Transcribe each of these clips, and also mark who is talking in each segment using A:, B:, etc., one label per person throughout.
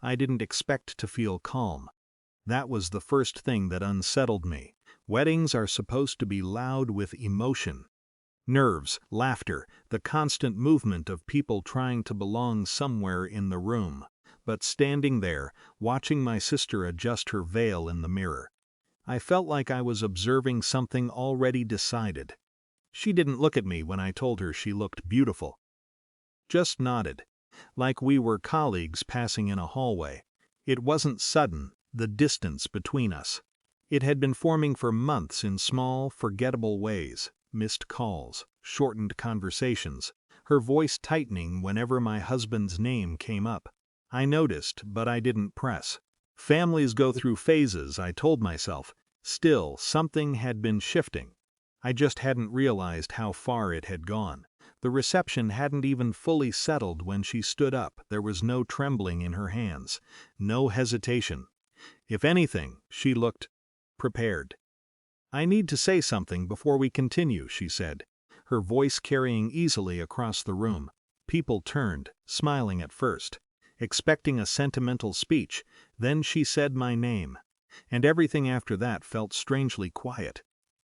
A: I didn't expect to feel calm. That was the first thing that unsettled me. Weddings are supposed to be loud with emotion. Nerves, laughter, the constant movement of people trying to belong somewhere in the room. But standing there, watching my sister adjust her veil in the mirror, I felt like I was observing something already decided. She didn't look at me when I told her she looked beautiful. Just nodded, like we were colleagues passing in a hallway. It wasn't sudden, the distance between us. It had been forming for months in small, forgettable ways. Missed calls, shortened conversations, her voice tightening whenever my husband's name came up. I noticed, but I didn't press. Families go through phases, I told myself. Still, something had been shifting. I just hadn't realized how far it had gone. The reception hadn't even fully settled when she stood up. There was no trembling in her hands, no hesitation. If anything, she looked prepared. "I need to say something before we continue," she said, her voice carrying easily across the room. People turned, smiling at first, expecting a sentimental speech. Then she said my name, and everything after that felt strangely quiet.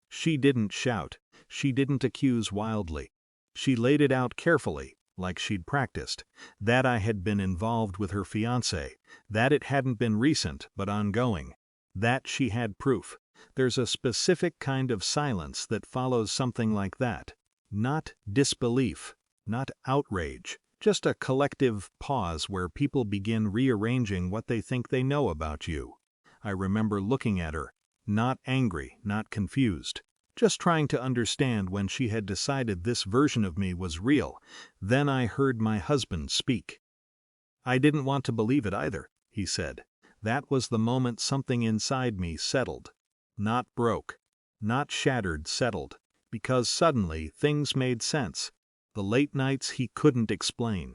A: She didn't shout, she didn't accuse wildly. She laid it out carefully, like she'd practiced, that I had been involved with her fiancé, that it hadn't been recent but ongoing, that she had proof. There's a specific kind of silence that follows something like that. Not disbelief, not outrage, just a collective pause where people begin rearranging what they think they know about you. I remember looking at her, not angry, not confused, just trying to understand when she had decided this version of me was real. Then I heard my husband speak. "I didn't want to believe it either," he said. That was the moment something inside me settled. Not broke, not shattered, settled, because suddenly things made sense. The late nights he couldn't explain,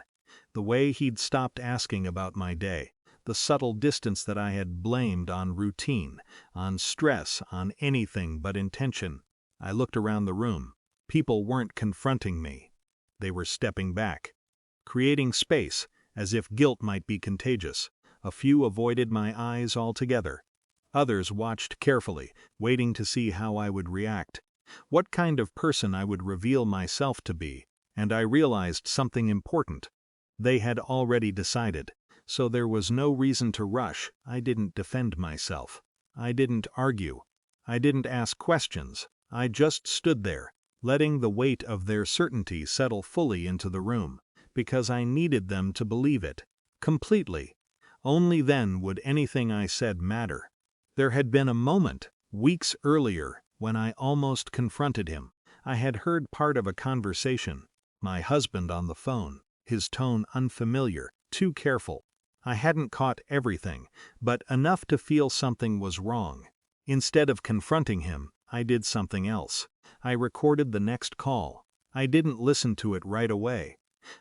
A: the way he'd stopped asking about my day, the subtle distance that I had blamed on routine, on stress, on anything but intention. I looked around the room. People weren't confronting me. They were stepping back, creating space, as if guilt might be contagious. A few avoided my eyes altogether. Others watched carefully, waiting to see how I would react, what kind of person I would reveal myself to be, and I realized something important. They had already decided, so there was no reason to rush. I didn't defend myself. I didn't argue. I didn't ask questions. I just stood there, letting the weight of their certainty settle fully into the room, because I needed them to believe it, completely. Only then would anything I said matter. There had been a moment, weeks earlier, when I almost confronted him. I had heard part of a conversation, my husband on the phone, his tone unfamiliar, too careful. I hadn't caught everything, but enough to feel something was wrong. Instead of confronting him, I did something else. I recorded the next call. I didn't listen to it right away.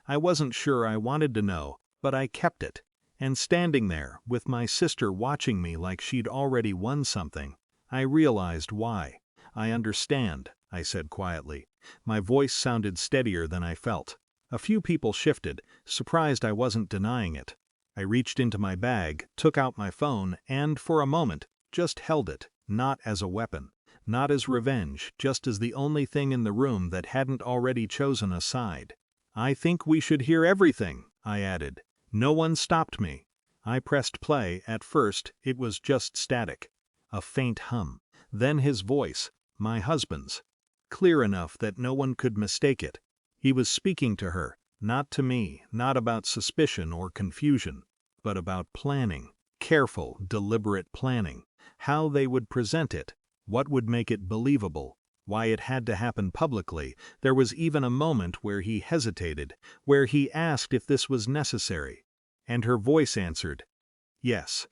A: I wasn't sure I wanted to know, but I kept it. And standing there, with my sister watching me like she'd already won something, I realized why. "I understand," I said quietly. My voice sounded steadier than I felt. A few people shifted, surprised I wasn't denying it. I reached into my bag, took out my phone, and, for a moment, just held it, not as a weapon, not as revenge, just as the only thing in the room that hadn't already chosen a side. "I think we should hear everything," I added. No one stopped me. I pressed play. At first, it was just static. A faint hum. Then his voice, my husband's. Clear enough that no one could mistake it. He was speaking to her, not to me, not about suspicion or confusion, but about planning. Careful, deliberate planning. How they would present it. What would make it believable. Why it had to happen publicly. There was even a moment where he hesitated, where he asked if this was necessary. And her voice answered, "Yes.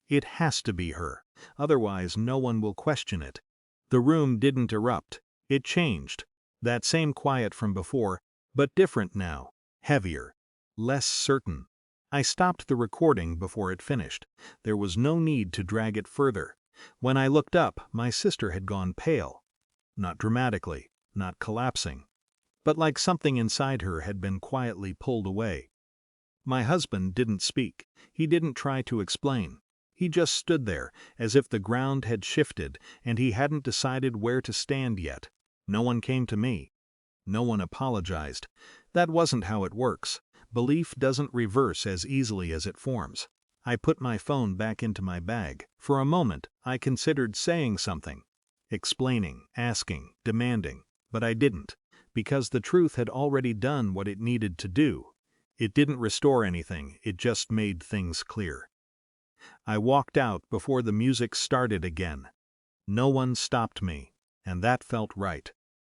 A: It has to be her. Otherwise no one will question it." The room didn't erupt. It changed. That same quiet from before, but different now. Heavier. Less certain. I stopped the recording before it finished. There was no need to drag it further. When I looked up, my sister had gone pale. Not dramatically, not collapsing, but like something inside her had been quietly pulled away. My husband didn't speak. He didn't try to explain. He just stood there, as if the ground had shifted and he hadn't decided where to stand yet. No one came to me. No one apologized. That wasn't how it works. Belief doesn't reverse as easily as it forms. I put my phone back into my bag. For a moment, I considered saying something. Explaining, asking, demanding. But I didn't. Because the truth had already done what it needed to do. It didn't restore anything, it just made things clear. I walked out before the music started again. No one stopped me, and that felt right.